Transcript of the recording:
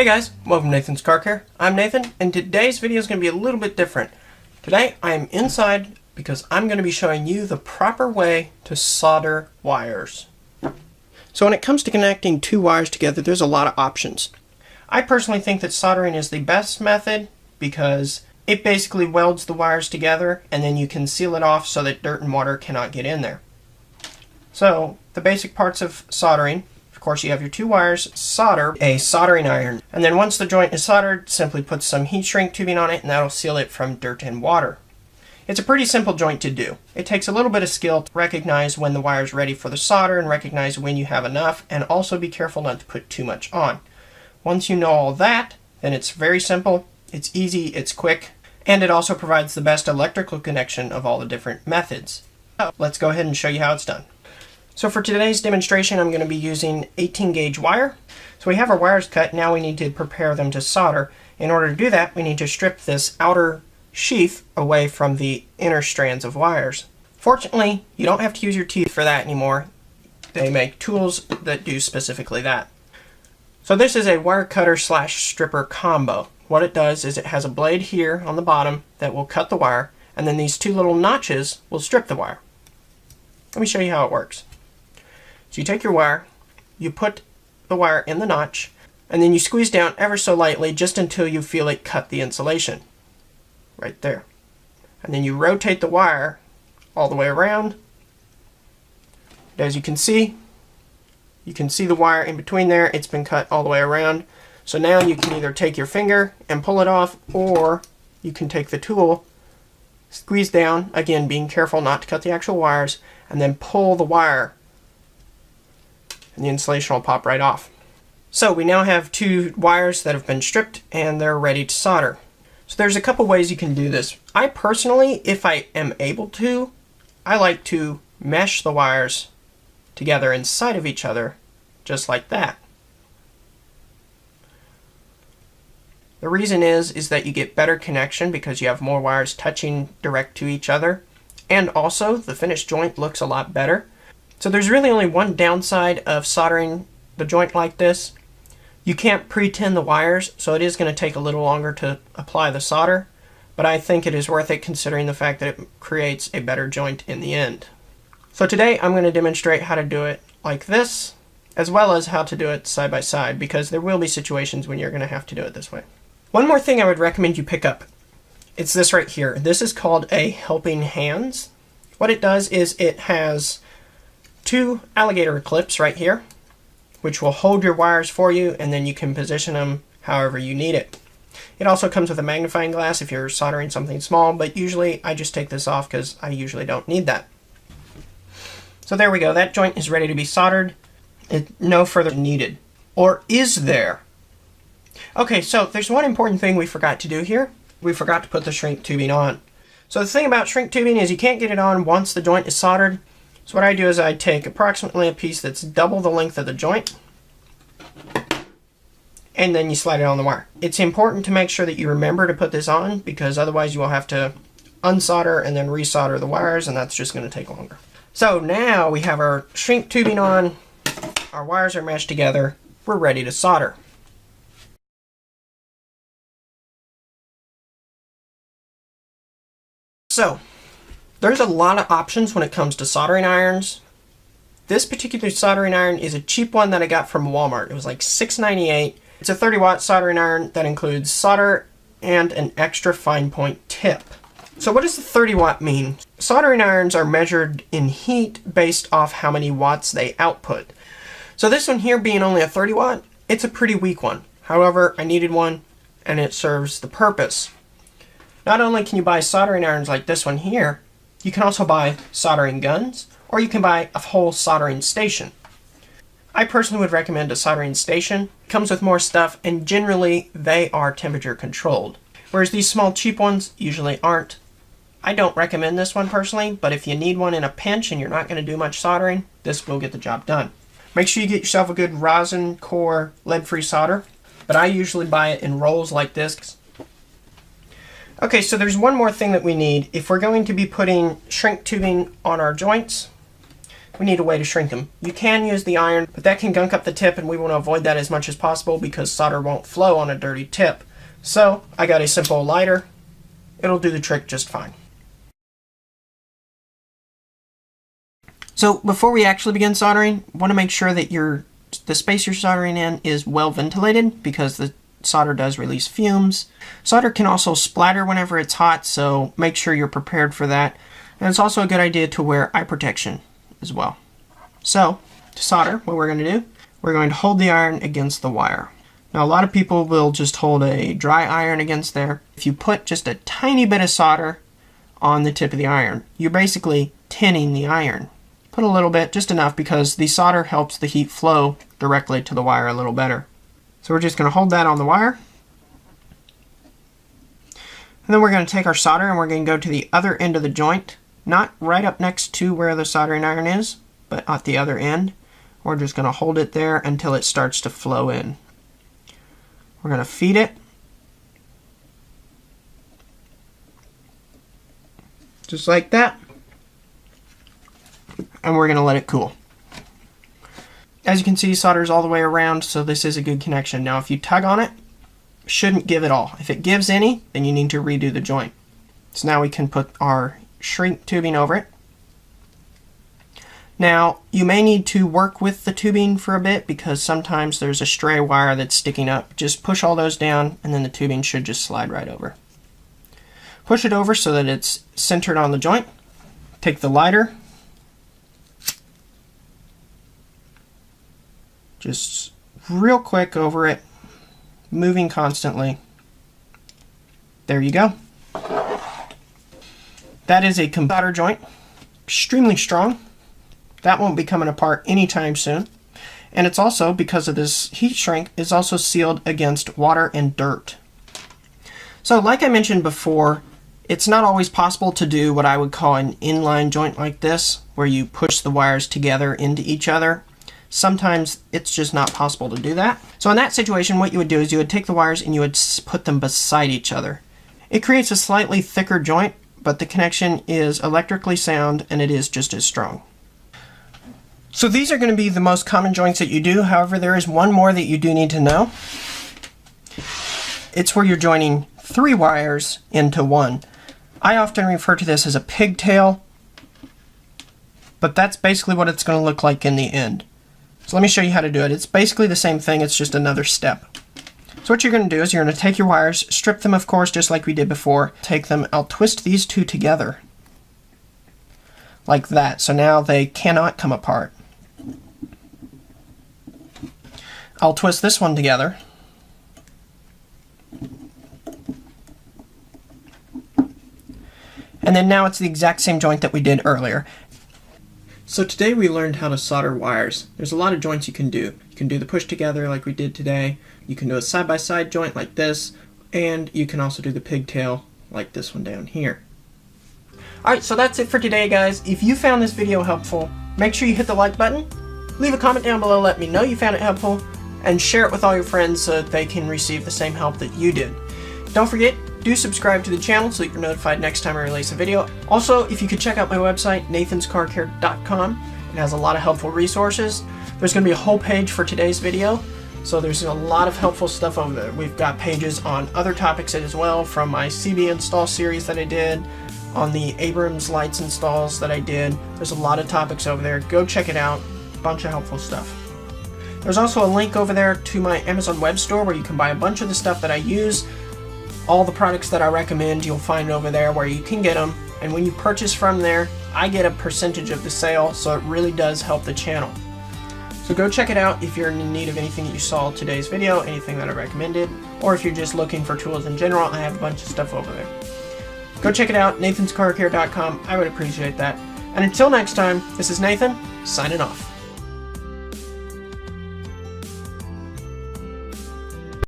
Hey guys, welcome to Nathan's Car Care. I'm Nathan, and today's video is going to be a little bit different. Today I am inside because I'm going to be showing you the proper way to solder wires. So when it comes to connecting two wires together, there's a lot of options. I personally think that soldering is the best method because it basically welds the wires together and then you can seal it off so that dirt and water cannot get in there. So the basic parts of soldering: of course, you have your two wires, solder a soldering iron, and then once the joint is soldered, simply put some heat shrink tubing on it and that'll seal it from dirt and water. It's a pretty simple joint to do. It takes a little bit of skill to recognize when the wire is ready for the solder and recognize when you have enough, and also be careful not to put too much on. Once you know all that, then it's very simple, it's easy, it's quick, and it also provides the best electrical connection of all the different methods. So let's go ahead and show you how it's done. So for today's demonstration, I'm going to be using 18 gauge wire. So we have our wires cut, now we need to prepare them to solder. In order to do that, we need to strip this outer sheath away from the inner strands of wires. Fortunately, you don't have to use your teeth for that anymore. They make tools that do specifically that. So this is a wire cutter slash stripper combo. What it does is it has a blade here on the bottom that will cut the wire, and then these two little notches will strip the wire. Let me show you how it works. So you take your wire, you put the wire in the notch, and then you squeeze down ever so lightly just until you feel it cut the insulation. Right there. And then you rotate the wire all the way around. As you can see the wire in between there. It's been cut all the way around. So now you can either take your finger and pull it off, or you can take the tool, squeeze down, again being careful not to cut the actual wires, and then pull the wire, and the insulation will pop right off. So we now have two wires that have been stripped and they're ready to solder. So there's a couple ways you can do this. I personally, if I am able to, I like to mesh the wires together inside of each other, just like that. The reason is that you get better connection because you have more wires touching direct to each other, and also the finished joint looks a lot better. So there's really only one downside of soldering the joint like this. You can't pre-tin the wires, so it is going to take a little longer to apply the solder, but I think it is worth it considering the fact that it creates a better joint in the end. So today I'm going to demonstrate how to do it like this, as well as how to do it side by side, because there will be situations when you're going to have to do it this way. One more thing I would recommend you pick up. It's this right here. This is called a helping hands. What it does is it has two alligator clips right here, which will hold your wires for you, and then you can position them however you need it. It also comes with a magnifying glass if you're soldering something small, but usually I just take this off because I usually don't need that. So there we go, that joint is ready to be soldered. No further needed. Or is there? Okay, so there's one important thing we forgot to do here. We forgot to put the shrink tubing on. So the thing about shrink tubing is you can't get it on once the joint is soldered. So what I do is I take approximately a piece that's double the length of the joint, and then you slide it on the wire. It's important to make sure that you remember to put this on, because otherwise you will have to unsolder and then resolder the wires, and that's just going to take longer. So now we have our shrink tubing on, our wires are meshed together, we're ready to solder. So there's a lot of options when it comes to soldering irons. This particular soldering iron is a cheap one that I got from Walmart. It was like $6.98. It's a 30-watt soldering iron that includes solder and an extra fine point tip. So what does the 30 watt mean? Soldering irons are measured in heat based off how many watts they output. So this one here being only a 30 watt, it's a pretty weak one. However, I needed one and it serves the purpose. Not only can you buy soldering irons like this one here, you can also buy soldering guns, or you can buy a whole soldering station. I personally would recommend a soldering station. It comes with more stuff, and generally they are temperature controlled, whereas these small cheap ones usually aren't. I don't recommend this one personally, but if you need one in a pinch and you're not going to do much soldering, this will get the job done. Make sure you get yourself a good rosin core lead-free solder, but I usually buy it in rolls like this. Okay, so there's one more thing that we need. If we're going to be putting shrink tubing on our joints, we need a way to shrink them. You can use the iron, but that can gunk up the tip, and we want to avoid that as much as possible because solder won't flow on a dirty tip. So I got a simple lighter. It'll do the trick just fine. So before we actually begin soldering, want to make sure that the space you're soldering in is well ventilated because the solder does release fumes. Solder can also splatter whenever it's hot, so make sure you're prepared for that. And it's also a good idea to wear eye protection as well. So to solder, what we're going to do, we're going to hold the iron against the wire. Now a lot of people will just hold a dry iron against there. If you put just a tiny bit of solder on the tip of the iron, you're basically tinning the iron. Put a little bit, just enough, because the solder helps the heat flow directly to the wire a little better. So we're just going to hold that on the wire. And then we're going to take our solder and we're going to go to the other end of the joint. Not right up next to where the soldering iron is, but at the other end. We're just going to hold it there until it starts to flow in. We're going to feed it. Just like that. And we're going to let it cool. As you can see, solder is all the way around, so this is a good connection. Now if you tug on it, shouldn't give it all. If it gives any, then you need to redo the joint. So now we can put our shrink tubing over it. Now you may need to work with the tubing for a bit because sometimes there's a stray wire that's sticking up. Just push all those down and then the tubing should just slide right over. Push it over so that it's centered on the joint. Take the lighter. Just real quick over it, moving constantly. There you go. That is a solder joint, extremely strong. That won't be coming apart anytime soon. And it's also, because of this heat shrink, is also sealed against water and dirt. So like I mentioned before, it's not always possible to do what I would call an inline joint like this, where you push the wires together into each other. Sometimes it's just not possible to do that. So in that situation, what you would do is you would take the wires and you would put them beside each other. It creates a slightly thicker joint, but the connection is electrically sound and it is just as strong. So these are going to be the most common joints that you do. However, there is one more that you do need to know. It's where you're joining 3 wires into one. I often refer to this as a pigtail, but that's basically what it's going to look like in the end. So let me show you how to do it. It's basically the same thing, it's just another step. So what you're going to do is you're going to take your wires, strip them of course just like we did before, take them, I'll twist these 2 together like that, so now they cannot come apart. I'll twist this one together. And then now it's the exact same joint that we did earlier. So today we learned how to solder wires. There's a lot of joints you can do. You can do the push together like we did today. You can do a side-by-side joint like this. And you can also do the pigtail like this one down here. Alright, so that's it for today, guys. If you found this video helpful, make sure you hit the like button. Leave a comment down below, let me know you found it helpful. And share it with all your friends so that they can receive the same help that you did. Don't forget, do subscribe to the channel so that you're notified next time I release a video. Also, if you could check out my website, nathanscarcare.com. It has a lot of helpful resources. There's going to be a whole page for today's video, so there's a lot of helpful stuff over there. We've got pages on other topics as well, from my CB install series that I did, on the Abrams lights installs that I did. There's a lot of topics over there. Go check it out. A bunch of helpful stuff. There's also a link over there to my Amazon web store where you can buy a bunch of the stuff that I use. All the products that I recommend you'll find over there where you can get them, and when you purchase from there I get a percentage of the sale, so it really does help the channel. So go check it out if you're in need of anything that you saw in today's video, anything that I recommended, or if you're just looking for tools in general. I have a bunch of stuff over there. Go check it out, nathanscarcare.com. I would appreciate that. And until next time, this is Nathan, signing off.